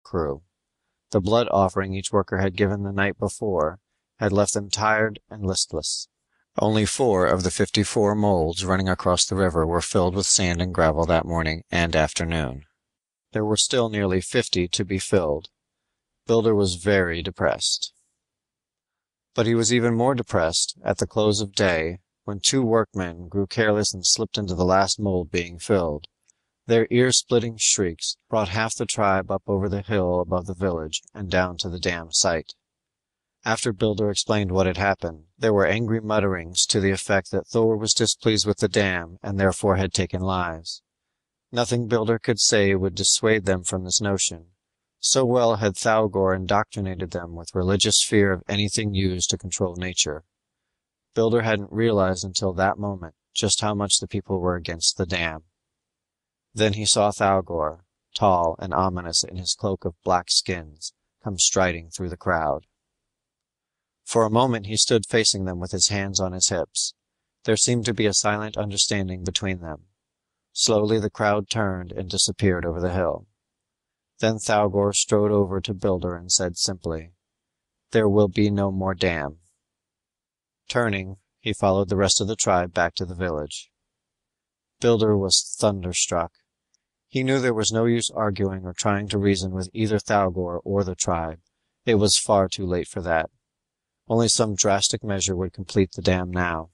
crew. The blood offering each worker had given the night before had left them tired and listless. Only 4 of the 54 molds running across the river were filled with sand and gravel that morning and afternoon. There were still nearly 50 to be filled. Builder was very depressed. But he was even more depressed at the close of day when 2 workmen grew careless and slipped into the last mold being filled. Their ear-splitting shrieks brought half the tribe up over the hill above the village and down to the dam site. After Builder explained what had happened, there were angry mutterings to the effect that Thor was displeased with the dam and therefore had taken lives. Nothing Builder could say would dissuade them from this notion. So well had Thalgor indoctrinated them with religious fear of anything used to control nature. Builder hadn't realized until that moment just how much the people were against the dam. Then he saw Thalgor, tall and ominous in his cloak of black skins, come striding through the crowd. For a moment he stood facing them with his hands on his hips. There seemed to be a silent understanding between them. Slowly the crowd turned and disappeared over the hill. Then Thalgor strode over to Builder and said simply, "There will be no more dam." Turning, he followed the rest of the tribe back to the village. Builder was thunderstruck. He knew there was no use arguing or trying to reason with either Thalgor or the tribe. It was far too late for that. Only some drastic measure would complete the dam now.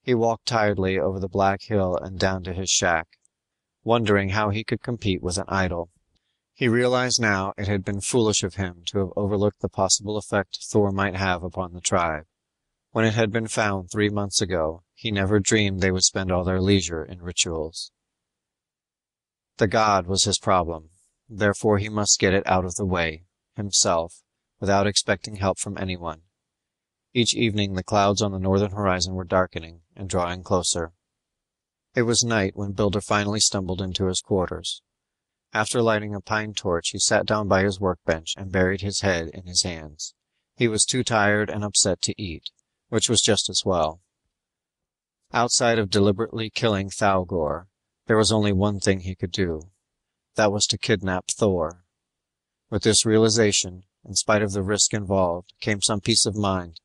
He walked tiredly over the black hill and down to his shack, wondering how he could compete with an idol. He realized now it had been foolish of him to have overlooked the possible effect Thor might have upon the tribe. When it had been found 3 months ago, he never dreamed they would spend all their leisure in rituals. The god was his problem, therefore he must get it out of the way, himself, without expecting help from anyone. Each evening the clouds on the northern horizon were darkening and drawing closer. It was night when Builder finally stumbled into his quarters. After lighting a pine torch, he sat down by his workbench and buried his head in his hands. He was too tired and upset to eat, which was just as well. Outside of deliberately killing Thalgor, there was only one thing he could do. That was to kidnap Thor. With this realization, in spite of the risk involved, came some peace of mind.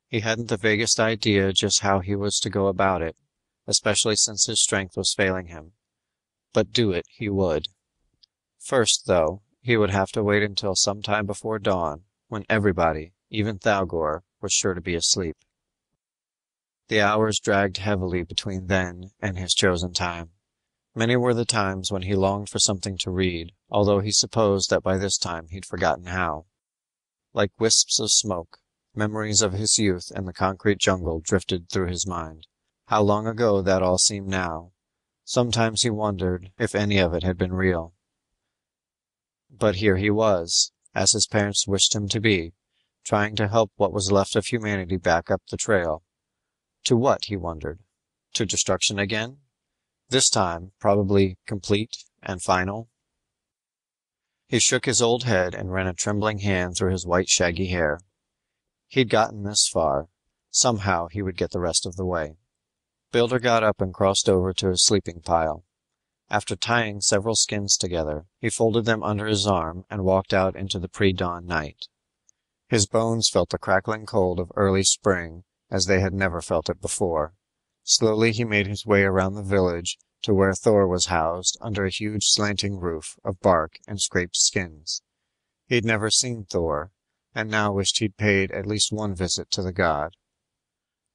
He hadn't the vaguest idea just how he was to go about it, especially since his strength was failing him. But do it he would. First, though, he would have to wait until some time before dawn, when everybody, even Thalgor, was sure to be asleep. The hours dragged heavily between then and his chosen time. Many were the times when he longed for something to read, although he supposed that by this time he'd forgotten how. Like wisps of smoke, memories of his youth and the concrete jungle drifted through his mind. How long ago that all seemed now. Sometimes he wondered if any of it had been real. But here he was, as his parents wished him to be, trying to help what was left of humanity back up the trail. To what, he wondered? To destruction again? This time, probably complete and final? He shook his old head and ran a trembling hand through his white shaggy hair. He'd gotten this far. Somehow he would get the rest of the way. Builder got up and crossed over to his sleeping pile. After tying several skins together, he folded them under his arm and walked out into the pre-dawn night. His bones felt the crackling cold of early spring as they had never felt it before. Slowly he made his way around the village to where Thor was housed under a huge slanting roof of bark and scraped skins. He'd never seen Thor, and now wished he'd paid at least one visit to the god.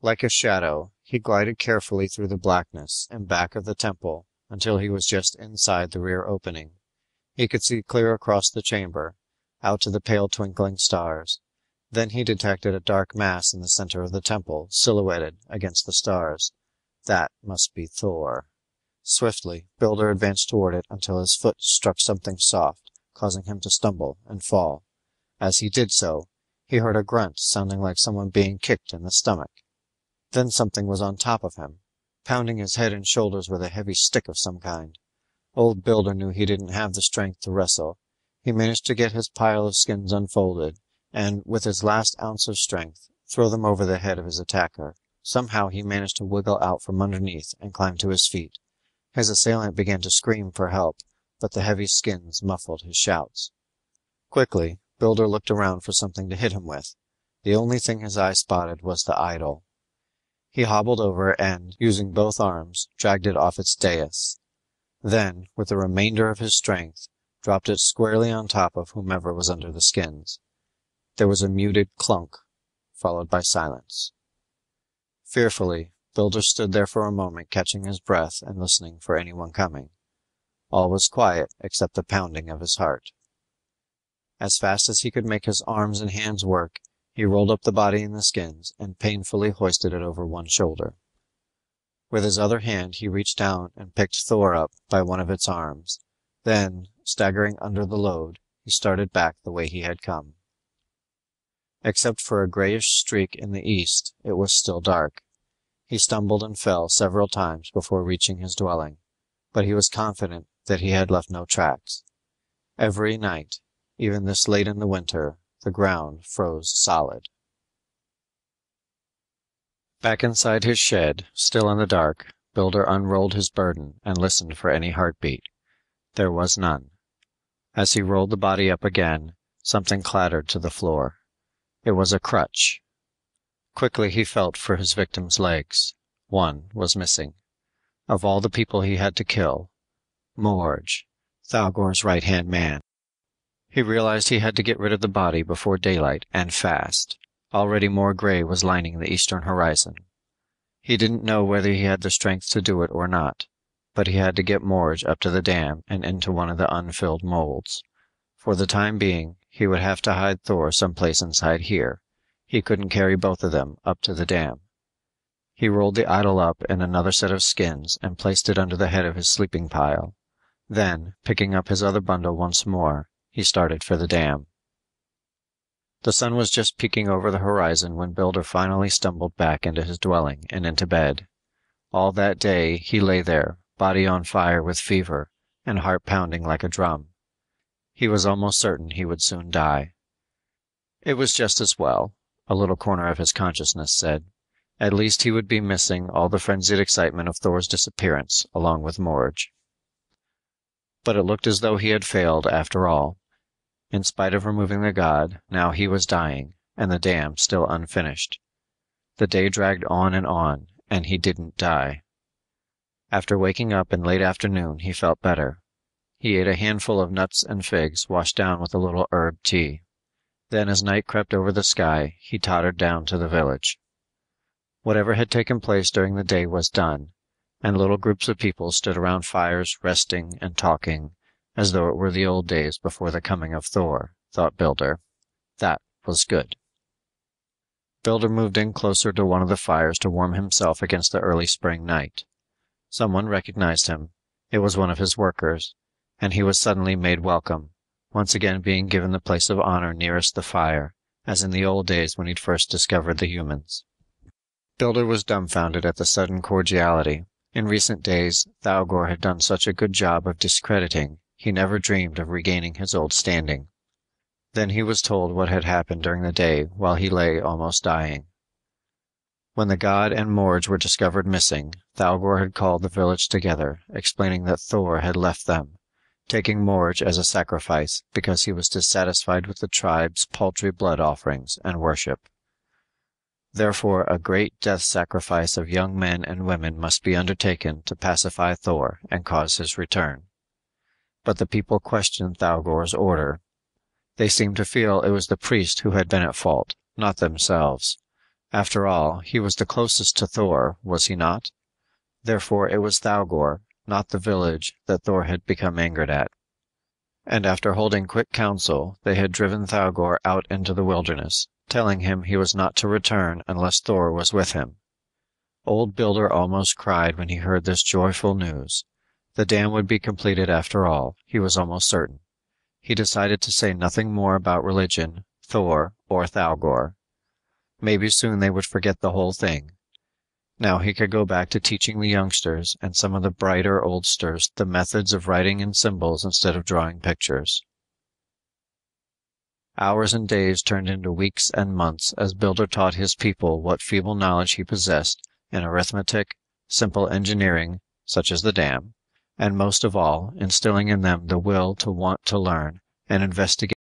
Like a shadow, he glided carefully through the blackness and back of the temple until he was just inside the rear opening. He could see clear across the chamber, out to the pale twinkling stars. Then he detected a dark mass in the center of the temple, silhouetted against the stars. That must be Thor. Swiftly, Builder advanced toward it until his foot struck something soft, causing him to stumble and fall. As he did so, he heard a grunt sounding like someone being kicked in the stomach. Then something was on top of him, pounding his head and shoulders with a heavy stick of some kind. Old Builder knew he didn't have the strength to wrestle. He managed to get his pile of skins unfolded, and, with his last ounce of strength, throw them over the head of his attacker. Somehow he managed to wiggle out from underneath and climb to his feet. His assailant began to scream for help, but the heavy skins muffled his shouts. Quickly, Builder looked around for something to hit him with. The only thing his eye spotted was the idol. He hobbled over and, using both arms, dragged it off its dais. Then, with the remainder of his strength, dropped it squarely on top of whomever was under the skins. There was a muted clunk, followed by silence. Fearfully, Builder stood there for a moment, catching his breath and listening for anyone coming. All was quiet except the pounding of his heart. As fast as he could make his arms and hands work, he rolled up the body in the skins and painfully hoisted it over one shoulder. With his other hand he reached down and picked Thor up by one of its arms. Then, staggering under the load, he started back the way he had come. Except for a grayish streak in the east, it was still dark. He stumbled and fell several times before reaching his dwelling, but he was confident that he had left no tracks. Every night, even this late in the winter, the ground froze solid. Back inside his shed, still in the dark, Builder unrolled his burden and listened for any heartbeat. There was none. As he rolled the body up again, something clattered to the floor. It was a crutch. Quickly he felt for his victim's legs. One was missing. Of all the people he had to kill, Morge, Thalgor's right-hand man. He realized he had to get rid of the body before daylight, and fast. Already more gray was lining the eastern horizon. He didn't know whether he had the strength to do it or not, but he had to get Morge up to the dam and into one of the unfilled molds. For the time being, he would have to hide Thor someplace inside here. He couldn't carry both of them up to the dam. He rolled the idol up in another set of skins and placed it under the head of his sleeping pile. Then, picking up his other bundle once more, he started for the dam. The sun was just peeking over the horizon when Builder finally stumbled back into his dwelling and into bed. All that day he lay there, body on fire with fever, and heart pounding like a drum. He was almost certain he would soon die. It was just as well, a little corner of his consciousness said. At least he would be missing all the frenzied excitement of Thor's disappearance, along with Morge. But it looked as though he had failed after all. In spite of removing the god, now he was dying, and the dam still unfinished. The day dragged on, and he didn't die. After waking up in late afternoon, he felt better. He ate a handful of nuts and figs washed down with a little herb tea. Then, as night crept over the sky, he tottered down to the village. Whatever had taken place during the day was done, and little groups of people stood around fires, resting and talking, as though it were the old days before the coming of Thor, thought Builder. That was good. Builder moved in closer to one of the fires to warm himself against the early spring night. Someone recognized him. It was one of his workers, and he was suddenly made welcome, once again being given the place of honor nearest the fire, as in the old days when he'd first discovered the humans. Builder was dumbfounded at the sudden cordiality. In recent days, Thalgor had done such a good job of discrediting, he never dreamed of regaining his old standing. Then he was told what had happened during the day while he lay almost dying. When the god and Morge were discovered missing, Thalgor had called the village together, explaining that Thor had left them, taking Morge as a sacrifice because he was dissatisfied with the tribe's paltry blood offerings and worship. Therefore a great death sacrifice of young men and women must be undertaken to pacify Thor and cause his return. But the people questioned Thalgor's order. They seemed to feel it was the priest who had been at fault, not themselves. After all, he was the closest to Thor, was he not? Therefore it was Thalgor, not the village, that Thor had become angered at. And after holding quick counsel, they had driven Thalgor out into the wilderness, telling him he was not to return unless Thor was with him. Old Builder almost cried when he heard this joyful news. The dam would be completed after all, he was almost certain. He decided to say nothing more about religion, Thor, or Thalgor. Maybe soon they would forget the whole thing. Now he could go back to teaching the youngsters and some of the brighter oldsters the methods of writing in symbols instead of drawing pictures. Hours and days turned into weeks and months as Builder taught his people what feeble knowledge he possessed in arithmetic, simple engineering, such as the dam, and most of all, instilling in them the will to want to learn and investigate